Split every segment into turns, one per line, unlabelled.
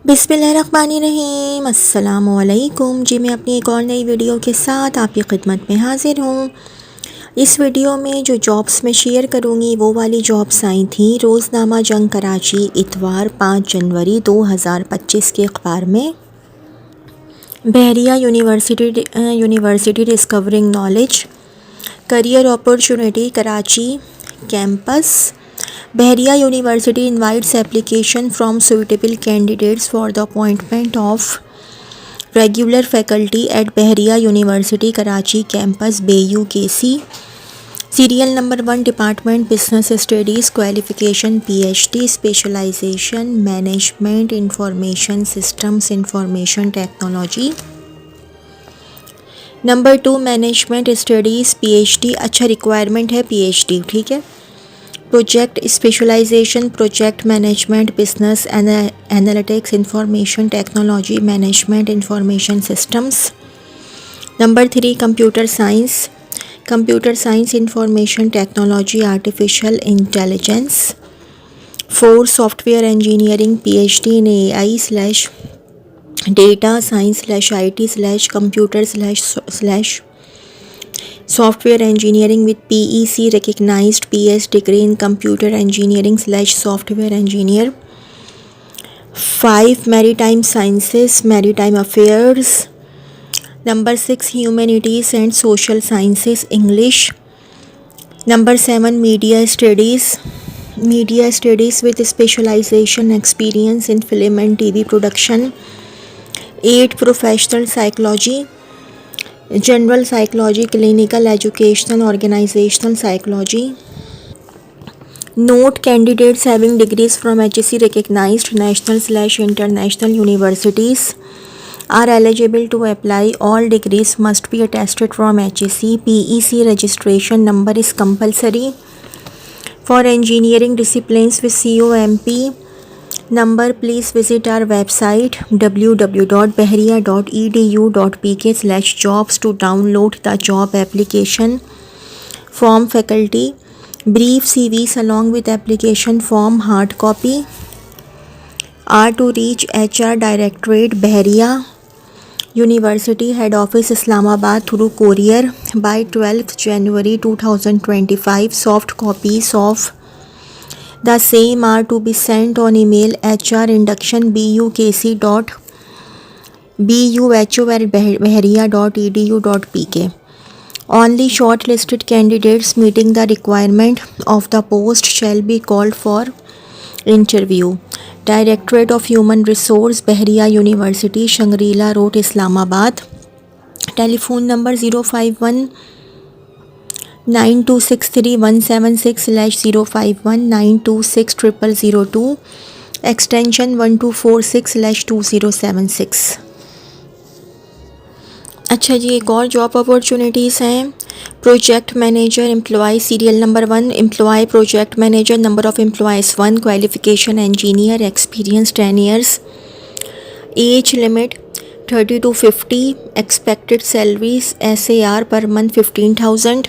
बिस्मिल्लाहिर्रहमानिर्रहीम अस्सलामुअलैकुम जी। मैं अपनी एक और नई वीडियो के साथ आपकी खिदमत में हाज़िर हूँ। इस वीडियो में जो जॉब्स मैं शेयर करूँगी वो वाली जॉब्स आई थी रोज़नामा जंग कराची इतवार 5 जनवरी 2025 के अखबार में। Bahria university discovering knowledge career opportunity Karachi campus. Bahria University invites application from suitable candidates for the appointment of regular faculty at Bahria University Karachi campus BUKC. Serial number 1 Department Business Studies Qualification PhD Specialization Management Information Systems Information Technology. Number 2 management studies PhD। अच्छा requirement है PhD, ठीक है। Project specialization project management business analytics information technology management information systems. Number 3 computer science information technology artificial intelligence. 4 software engineering PhD in AI/डेटा साइंस/IT/कंप्यूटर/ Software engineering with PEC recognized PS degree in computer engineering/software engineer. 5 maritime sciences maritime affairs. Number 6 humanities and social sciences English. Number 7 media studies with specialization experience in film and TV production. 8 professional psychology general psychology clinical educational organizational psychology. Note candidates having degrees from HSC recognized national/international universities are eligible to apply. All degrees must be attested from HSC. PEC registration number is compulsory for engineering disciplines with COMP number. Please visit our website www.bahria.edu.pk/jobs to download the job application form. Faculty brief CVs along with application form hard copy are to reach HR Directorate Bahria University Head Office Islamabad through courier by 12th January 2025. Soft copies of the same are to be sent on email hrinduktion@bahria.edu.pk. Only shortlisted candidates meeting the requirement of the post shall be called for interview. Directorate of Human Resource Bahria University Shangri-La Road Islamabad. Telephone number 051 9263-176/051 926002 extension 1246/2076। अच्छा जी, एक और job opportunities हैं। Project manager employ serial number 1 employ project manager number of employees 1 qualification engineer experience 10 years age limit 30 to 50 expected salaries SAR per month 15,000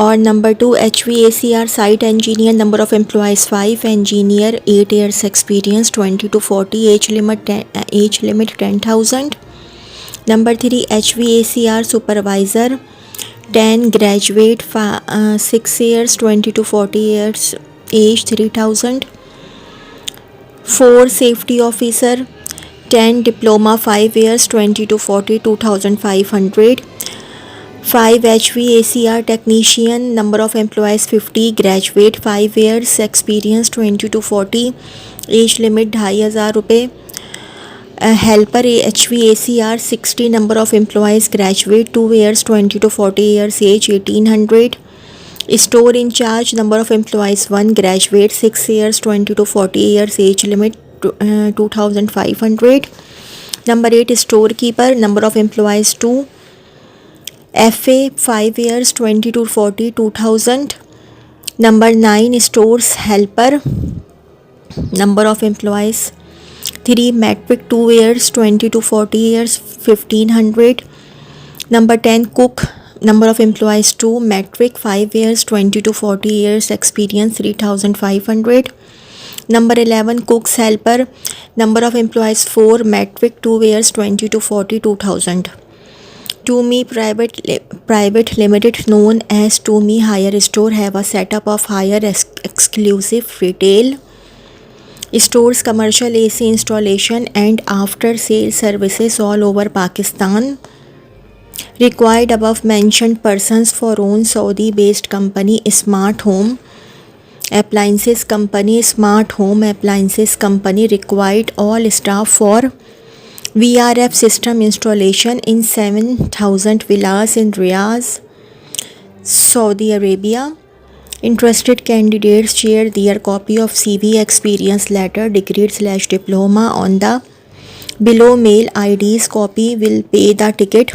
और number 2 HVACR site engineer number of employees 5 engineer 8 years experience 20 to 40 age limit 10,000। Number 3 HVACR supervisor 10 graduate 6 years 20 to 40 years age 3,000। 4 safety officer 10 diploma 5 years 20 to 40 2,500। 5 HVACR technician number of employees 50 graduate 5 years experience 20 to 40 age limit 2,500 रुपये। Helper HVACR 60 number of employees graduate 2 years 20 to 40 years age 1,800। Store incharge number of employees 1 graduate 6 years 20 to 40 years age limit 2,500। Number 8 storekeeper number of employees 2 FA 5 years 20 to 40 2,000। Number 9 stores helper number of employees 3 matric 2 years 20 to 40 years 1,500। Number 10 cook number of employees 2 matric 5 years 20 to 40 years experience 3,500। Number 11, cooks helper. Number of employees 4. Metric 2 years 20 to 42,000. Tumi Private Limited, known as Tumi Hire Store, have a setup of hire exclusive retail stores, commercial AC installation and after sale services all over Pakistan. Required above mentioned persons for own Saudi based company Smart Home Appliances Company. Smart Home Appliances Company required all staff for VRF system installation in 7,000 villas in Riyadh, Saudi Arabia. Interested candidates share their copy of CV, experience letter, degree/diploma on the below mail IDs. Company will pay the ticket,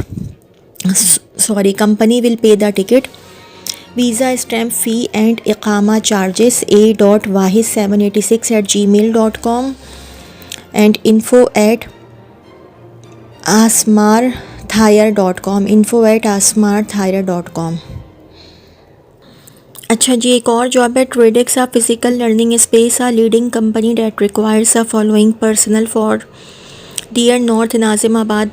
visa stamp fee and iqama charges. a.wahid786@gmail.com and info@asmarthayer.com. अच्छा जी, एक और job है Tradex, a physical learning space, a leading company that requires a following personnel for their north Nazimabad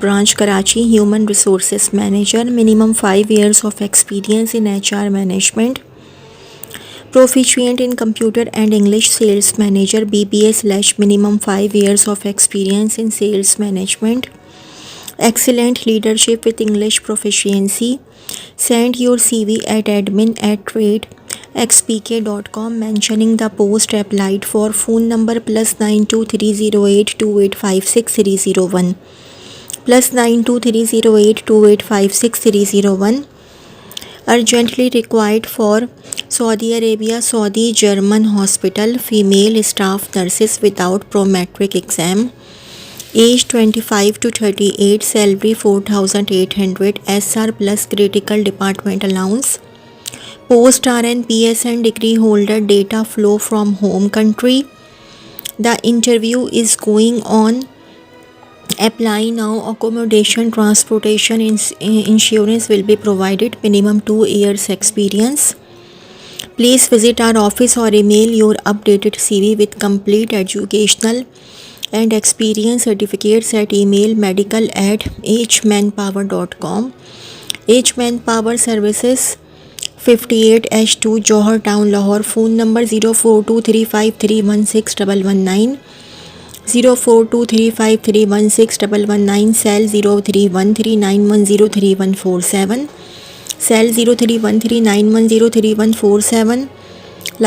branch Karachi. Human resources manager, minimum 5 years of experience in HR management, proficient in computer and English. Sales manager, BBA/minimum 5 years of experience in sales management, excellent leadership with English proficiency. Send your CV at admin@trade.xpk.com mentioning the post applied for. Phone number +923082856301 +923082856301. Urgently required for Saudi Arabia, Saudi German hospital, female staff nurses without prometric exam. Age 25 to 38, salary 4,800 SR plus critical department allowance. Post RN, PSN degree holder, data flow from home country. The interview is going on. Apply now. Accommodation, transportation, insurance will be provided. Minimum 2 years experience. Please visit our office or email your updated CV with complete educational and experience certificates at email medical@hmanpower.com. Hmanpower Services, 58H2 Johar Town, Lahore. Phone number 0423531619 0423531619. Cell 031391033147. Cell 031391033147.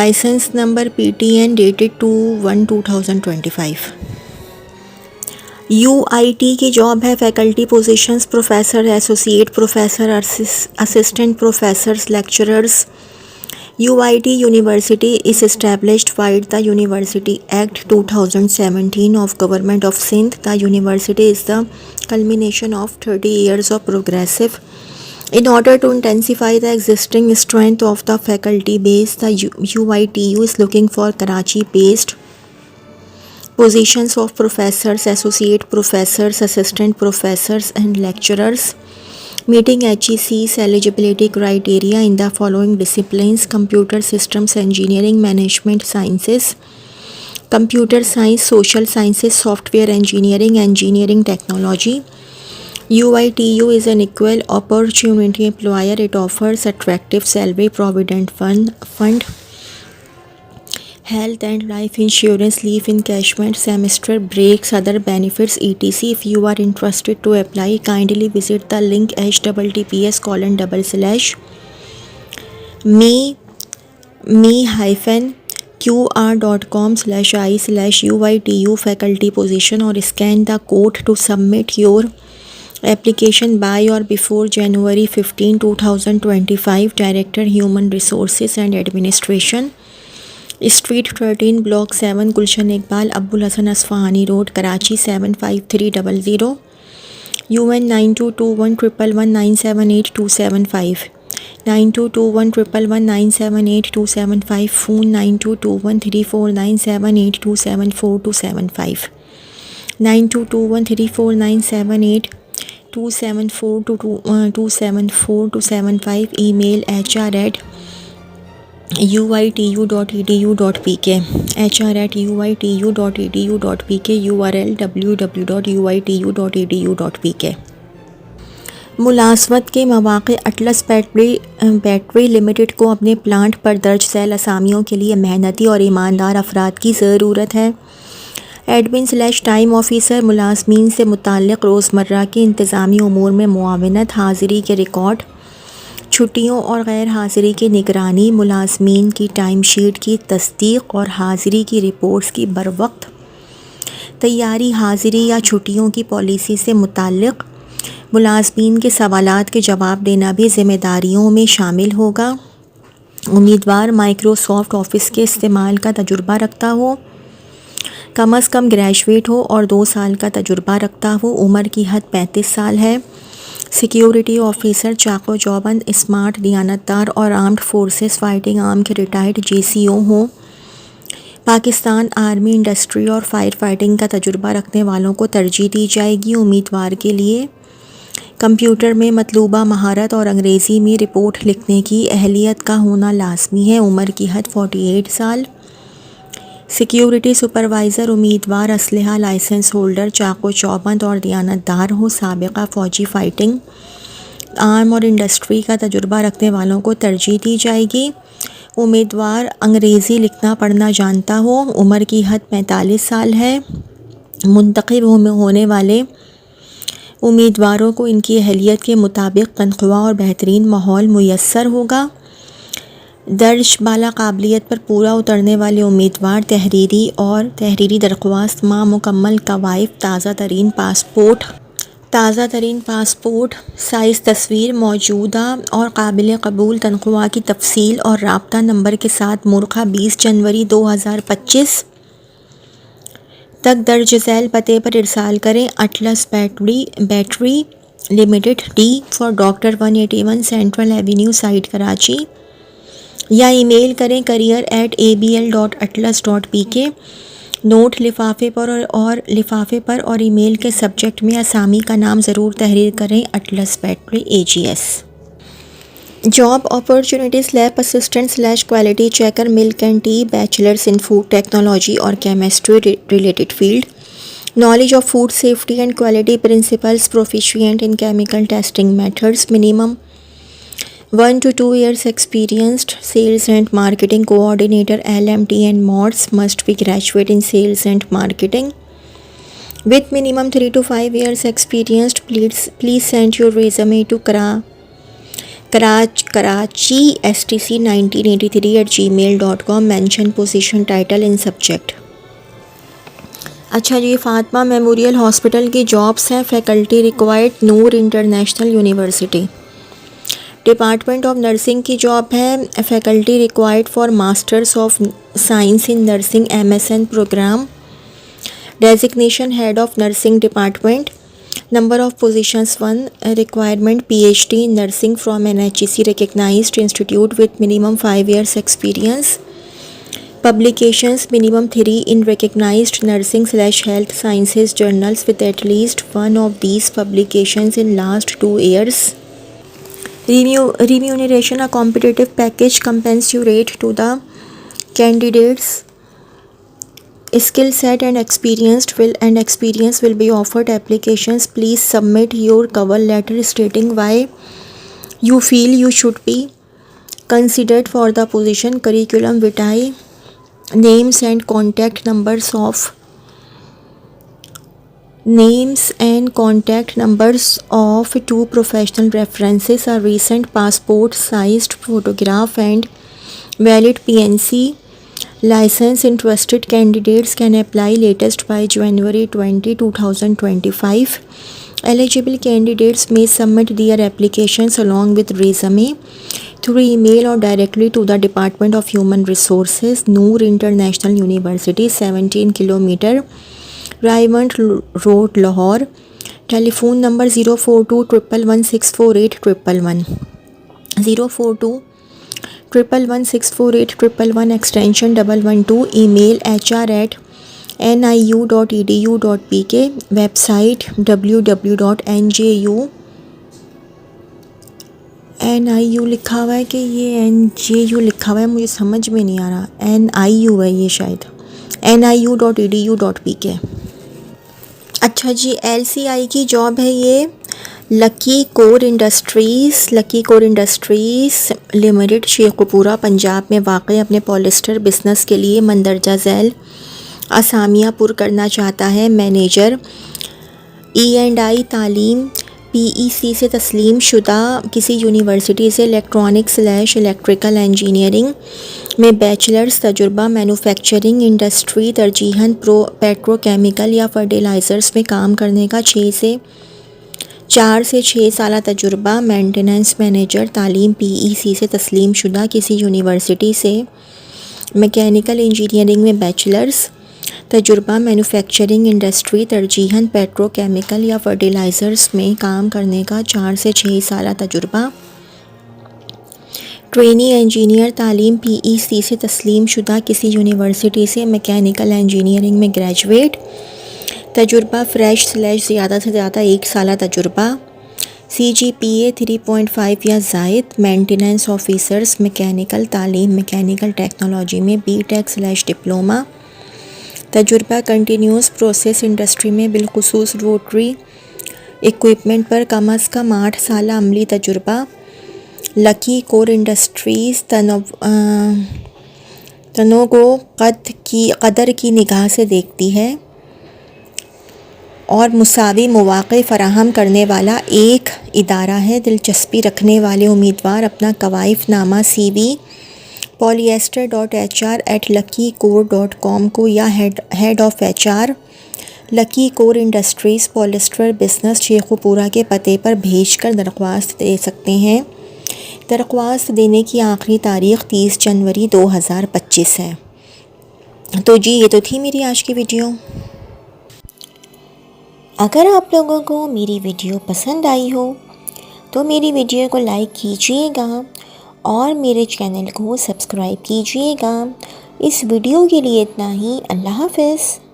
License number PTN dated 2/1/2025. UIT की job है. Faculty positions professor, associate professor, assistant professors, lecturers. UIT University is established by the University Act 2017 of Government of Sindh. The university is the culmination of 30 years of progressive. In order to intensify the existing strength of the faculty base, the UITU is looking for Karachi-based positions of professors, associate professors, assistant professors and lecturers, meeting HEC's eligibility criteria in the following disciplines: computer systems engineering, management sciences, computer science, social sciences, software engineering, engineering technology. UITU is an equal opportunity employer. It offers attractive salary, provident fund, health and life insurance, leave encashment, semester breaks, other benefits, etc. If you are interested to apply, kindly visit the link https://me-qr.com/i/UITU faculty position or scan the code to submit your application by or before January 15, 2025. Director, Human Resources and Administration, Street 13, Block 7, Gulshan Iqbal, Abul Hasan Asfahani Road, Karachi 75300. UN 922111978275 922111978275. Phone 922134978274 922134978274 Email HR@ uitu.edu.pk, hr@uitu.edu.pk, URL www.uitu.edu.pk। मुलाजमत के मौक़े atlas battery limited को अपने plant पर दर्ज झैल असामियों के लिए मेहनती और ईमानदार अफराद की ज़रूरत है। एडमिन/टाइम ऑफ़िसर मुलाजमीन से मुताल्लिक़ रोज़मर्रा के इंतज़ामी उमूर में मुआवनत, हाज़िरी के रिकॉर्ड, छुट्टियों और गैर हाज़िरी की निगरानी, मुलाजमीन की टाइम शीट की तस्दीक और हाज़िरी की रिपोर्ट्स की बरवक्त तैयारी, हाज़िरी या छुट्टियों की पॉलिसी से मुताल्लिक़ मुलाजमीन के सवालात के जवाब देना भी ज़िम्मेदारियों में शामिल होगा। उम्मीदवार माइक्रोसॉफ्ट ऑफिस के इस्तेमाल का तजुर्बा रखता हो, कम अज़ कम ग्रेजुएट हो और 2 साल का तजुर्बा रखता हो। उम्र की हद 35 साल है। सिक्योरिटी ऑफिसर चाको चौबंद, स्मार्ट, दियानतदार और आर्म्ड फोर्सेस फाइटिंग आर्म के रिटायर्ड JCO हों। पाकिस्तान आर्मी, इंडस्ट्री और फायर फाइटिंग का तजुर्बा रखने वालों को तरजीह दी जाएगी। उम्मीदवार के लिए कंप्यूटर में मतलूबा महारत और अंग्रेज़ी में रिपोर्ट लिखने की अहलियत का होना लाजमी है। उम्र की हद 48 साल। सिक्योरिटी सुपरवाइज़र उम्मीदवार असलहा लाइसेंस होल्डर, चाको चौबंद और दियानतदार हो। साबिक़ा फ़ौजी, फाइटिंग आर्म और इंडस्ट्री का तजुर्बा रखने वालों को तरजीह दी जाएगी। उम्मीदवार अंग्रेज़ी लिखना पढ़ना जानता हो। उम्र की हद 45 साल है। मुंतखब होने वाले उम्मीदवारों को इनकी अहलियत के मुताबिक तनख्वाह और बेहतरीन माहौल मुयस्सर होगा। दर्ज बाला काबिलियत पर पूरा उतरने वाले उम्मीदवार तहरीरी दरख्वास्त मुकम्मल कवायद, ताज़ा तरीन पासपोर्ट साइज़ तस्वीर, मौजूदा और काबिल कबूल तनख्वाह की तफसील और राब्ता नंबर के साथ मुर्खा 20 जनवरी 2025 तक दर्ज झैल पते पर इरसाल करें। Atlas battery limited, D for doctor, 181 central Avenue site, Karachi, या ईमेल करें career@abl.atlas.pk। नोट लिफाफे पर और ईमेल के सब्जेक्ट में असामी का नाम ज़रूर तहरीर करें, Atlas battery AGS। Job opportunities lab assistant / quality checker, milk and tea, bachelors in food technology और chemistry related field, knowledge of food safety and quality principles, proficient in chemical testing methods, minimum 1 to 2 years experienced, sales and marketing coordinator, LMT and MODS, must be graduate in sales and marketing with minimum 3 to 5 years experienced. Please send your resume to Karachi STC 1983@gmail.com. Mention position title in subject। अच्छा जी, Fatima memorial hospital की jobs हैं। Faculty required, Noor international university. Department of nursing की job है। Faculty required for masters of science in nursing MSN programme. Designation head of nursing department. Number of positions 1। Requirement PhD in nursing from NHEC recognized institute with minimum 5 years experience. Publications minimum 3 in recognized nursing/health sciences journals with at least one of these publications in last 2 years. Remuneration, a competitive package commensurate to the candidates skill set and experience will be offered. Applications, please submit your cover letter stating why you feel you should be considered for the position. Curriculum vitae, names and contact numbers of 2 professional references, a recent passport sized photograph and valid PNC license. Interested candidates can apply latest by January 20, 2025. Eligible candidates may submit their applications along with resume through email or directly to the Department of Human Resources, Noor International University, 17 km Raymond Road, Lahore. Telephone number 04211648111, 04211648111, extension 112. Email hr@niu.edu.pk. Website www.nju NIU लिखा हुआ है कि ये NJU लिखा हुआ है, मुझे समझ में नहीं आ रहा। NIU है ये शायद, niu.edu.pk। अच्छा जी, LCI की जॉब है ये। Lucky core industries limited, Sheikhupura Punjab में वाक़ अपने पॉलिस्टर बिज़नेस के लिए मंदरजा झैल असामियाँ पुर करना चाहता है। मैनेजर E&I तालीम PEC से तस्लीम शुदा किसी यूनिवर्सिटी से इलेक्ट्रॉनिक्स/इलेक्ट्रिकल इंजीनियरिंग में बैचलर्स तजुर्बा। मैन्युफैक्चरिंग इंडस्ट्री तरजीहन पेट्रोकेमिकल या फर्टिलाइज़र्स में काम करने का 4 से 6 साल तजुर्बा। मेंटेनेंस मैनेजर तालीम PEC से तस्लीम शुदा किसी यूनिवर्सिटी से मैकेनिकल इंजीनियरिंग में बैचलर्स तजुर्बा। मैन्युफैक्चरिंग इंडस्ट्री तरजीहन पेट्रोकेमिकल या फर्टिलाइज़र्स में काम करने का 4 से 6 साल तजुर्बा। ट्रेनी इंजीनियर तालीम PEC से तस्लीम शुदा किसी यूनिवर्सिटी से मैकेनिकल इंजीनियरिंग में ग्रेजुएट तजुर्बा। फ्रेश/ज़्यादा से ज़्यादा 1 साल तजुर्बा। CGPA 3.5 या ज़ायद। मेंटेनेंस ऑफिसर्स मैकेनिकल तालीम मैकेनिकल टेक्नोलॉजी में BTech/डिप्लोमा तजुर्बा। कंटिन्यूस प्रोसेस इंडस्ट्री में बिलखुसूस रोटरी इक्विपमेंट पर कम अज़ कम 8 साल अमली तजुर्बा। लकी कोर इंडस्ट्रीज़ तनों को कदर की निगाह से देखती है और मुसावी मौक़े फ़राहम करने वाला एक इदारा है। दिलचस्पी रखने वाले उम्मीदवार अपना कवाइफ़नामा CV polyester.hr@luckycore.com को या head of HR lucky core industries polyester business Sheikhupura के पते पर भेजकर दरख्वास्त दे सकते हैं। दरख्वास्त देने की आखिरी तारीख़ 30 जनवरी 2025 है। तो जी, ये तो थी मेरी आज की वीडियो। अगर आप लोगों को मेरी वीडियो पसंद आई हो तो मेरी वीडियो को लाइक कीजिएगा और मेरे चैनल को सब्सक्राइब कीजिएगा। इस वीडियो के लिए इतना ही। अल्लाह हाफ़िज़।